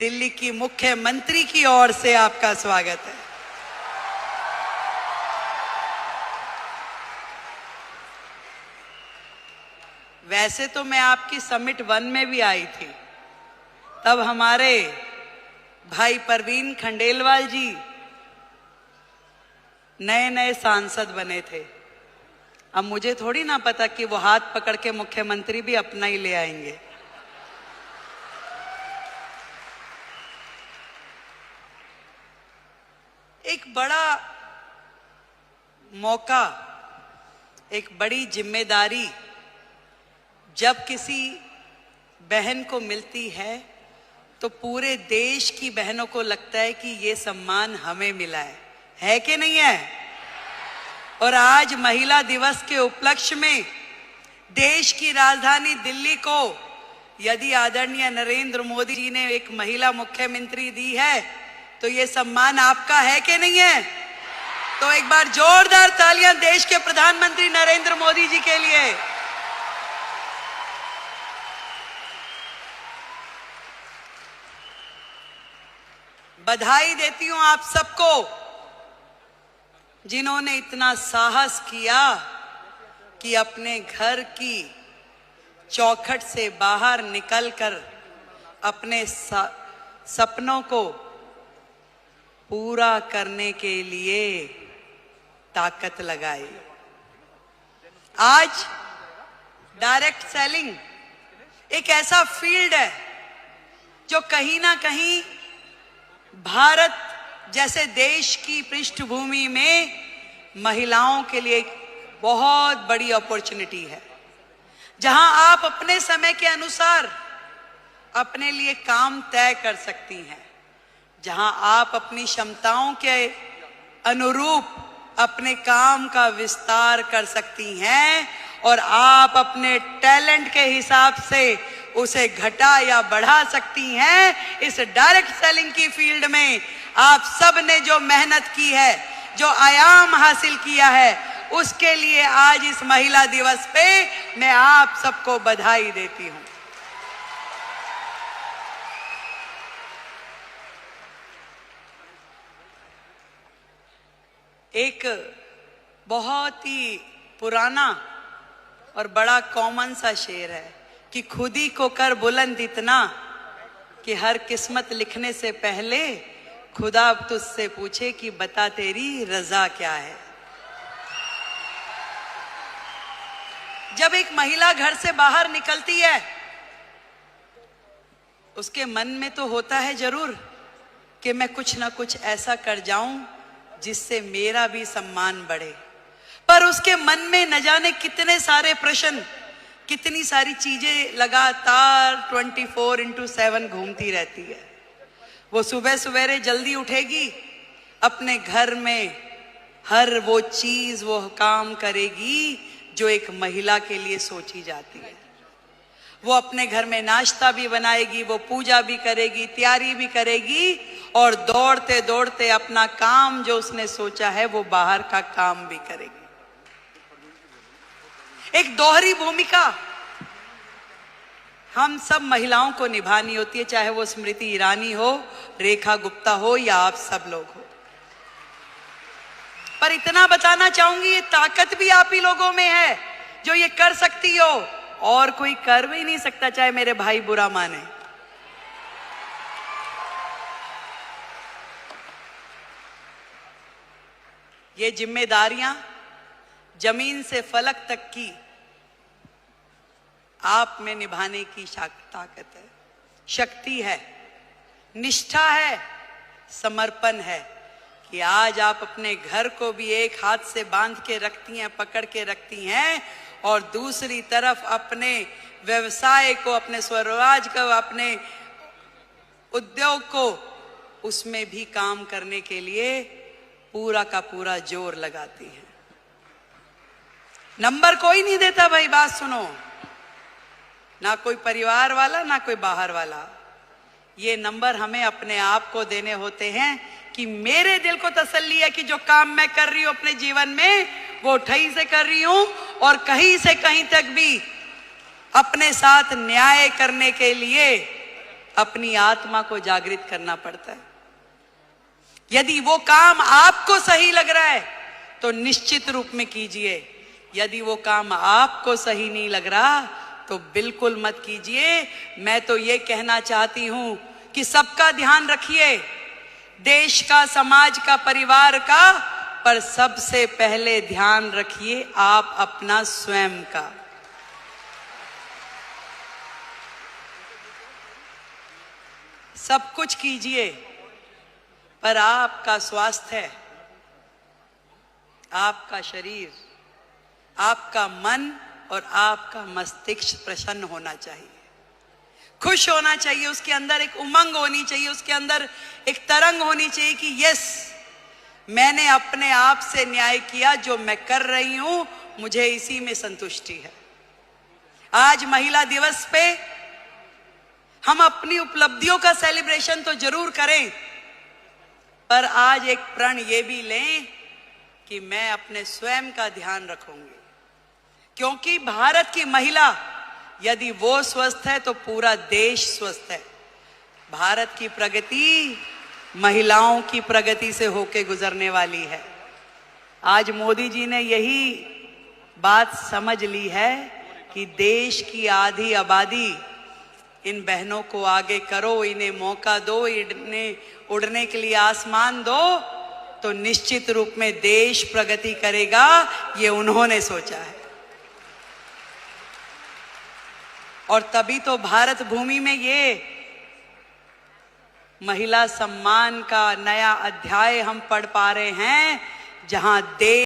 दिल्ली की मुख्यमंत्री की ओर से आपका स्वागत है। वैसे तो मैं आपकी समिट 1 में भी आई थी, तब हमारे भाई परवीन खंडेलवाल जी नए नए सांसद बने थे। अब मुझे थोड़ी ना पता कि वो हाथ पकड़ के मुख्यमंत्री भी अपना ही ले आएंगे। एक बड़ा मौका, एक बड़ी जिम्मेदारी जब किसी बहन को मिलती है तो पूरे देश की बहनों को लगता है कि ये सम्मान हमें मिला है कि नहीं है? और आज महिला दिवस के उपलक्ष्य में देश की राजधानी दिल्ली को यदि आदरणीय नरेंद्र मोदी जी ने एक महिला मुख्यमंत्री दी है तो ये सम्मान आपका है कि नहीं है? तो एक बार जोरदार तालियां देश के प्रधानमंत्री नरेंद्र मोदी जी के लिए। बधाई देती हूं आप सबको जिन्होंने इतना साहस किया कि अपने घर की चौखट से बाहर निकलकर अपने सपनों को पूरा करने के लिए ताकत लगाई। आज डायरेक्ट सेलिंग एक ऐसा फील्ड है जो कहीं ना कहीं भारत जैसे देश की पृष्ठभूमि में महिलाओं के लिए एक बहुत बड़ी अपॉर्चुनिटी है, जहां आप अपने समय के अनुसार अपने लिए काम तय कर सकती हैं, जहां आप अपनी क्षमताओं के अनुरूप अपने काम का विस्तार कर सकती हैं और आप अपने टैलेंट के हिसाब से उसे घटा या बढ़ा सकती हैं। इस डायरेक्ट सेलिंग की फील्ड में आप सब ने जो मेहनत की है, जो आयाम हासिल किया है, उसके लिए आज इस महिला दिवस पे मैं आप सबको बधाई देती हूं। एक बहुत ही पुराना और बड़ा कॉमन सा शेर है कि खुद ही को कर बुलंद इतना कि हर किस्मत लिखने से पहले खुदा तुझसे पूछे कि बता तेरी रजा क्या है। जब एक महिला घर से बाहर निकलती है उसके मन में तो होता है जरूर कि मैं कुछ ना कुछ ऐसा कर जाऊं जिससे मेरा भी सम्मान बढ़े, पर उसके मन में न जाने कितने सारे प्रश्न, कितनी सारी चीजें लगातार 24/7 घूमती रहती है। वो सुबह सवेरे जल्दी उठेगी, अपने घर में हर वो चीज, वो काम करेगी जो एक महिला के लिए सोची जाती है। वो अपने घर में नाश्ता भी बनाएगी, वो पूजा भी करेगी, तैयारी भी करेगी और दौड़ते दौड़ते अपना काम जो उसने सोचा है वो बाहर का काम भी करेगी। एक दोहरी भूमिका हम सब महिलाओं को निभानी होती है, चाहे वो स्मृति ईरानी हो, रेखा गुप्ता हो या आप सब लोग हो। पर इतना बताना चाहूंगी, ये ताकत भी आप ही लोगों में है जो ये कर सकती हो, और कोई कर भी नहीं सकता, चाहे मेरे भाई बुरा माने। ये जिम्मेदारियां जमीन से फलक तक की आप में निभाने की ताकत है, शक्ति है, निष्ठा है, समर्पण है कि आज आप अपने घर को भी एक हाथ से बांध के रखती हैं, पकड़ के रखती हैं, और दूसरी तरफ अपने व्यवसाय को, अपने स्वरोजगार को, अपने उद्योग को, उसमें भी काम करने के लिए पूरा का पूरा जोर लगाती हैं। नंबर कोई नहीं देता भाई, बात सुनो, ना कोई परिवार वाला ना कोई बाहर वाला। ये नंबर हमें अपने आप को देने होते हैं कि मेरे दिल को तसल्ली है कि जो काम मैं कर रही हूं अपने जीवन में वो ठही से कर रही हूं, और कहीं से कहीं तक भी अपने साथ न्याय करने के लिए अपनी आत्मा को जागृत करना पड़ता है। यदि वो काम आपको सही लग रहा है तो निश्चित रूप में कीजिए, यदि वो काम आपको सही नहीं लग रहा तो बिल्कुल मत कीजिए। मैं तो ये कहना चाहती हूं कि सबका ध्यान रखिए, देश का, समाज का, परिवार का, पर सबसे पहले ध्यान रखिए आप अपना स्वयं का। सब कुछ कीजिए पर आपका स्वास्थ्य, आपका शरीर, आपका मन और आपका मस्तिष्क प्रसन्न होना चाहिए, खुश होना चाहिए, उसके अंदर एक उमंग होनी चाहिए, उसके अंदर एक तरंग होनी चाहिए कि यस, मैंने अपने आप से न्याय किया, जो मैं कर रही हूं मुझे इसी में संतुष्टि है। आज महिला दिवस पे हम अपनी उपलब्धियों का सेलिब्रेशन तो जरूर करें, पर आज एक प्रण ये भी लें कि मैं अपने स्वयं का ध्यान रखूंगी, क्योंकि भारत की महिला यदि वो स्वस्थ है तो पूरा देश स्वस्थ है। भारत की प्रगति महिलाओं की प्रगति से होके गुजरने वाली है। आज मोदी जी ने यही बात समझ ली है कि देश की आधी आबादी, इन बहनों को आगे करो, इन्हें मौका दो, इन्हें उड़ने के लिए आसमान दो, तो निश्चित रूप में देश प्रगति करेगा। ये उन्होंने सोचा है और तभी तो भारत भूमि में ये महिला सम्मान का नया अध्याय हम पढ़ पा रहे हैं, जहां देश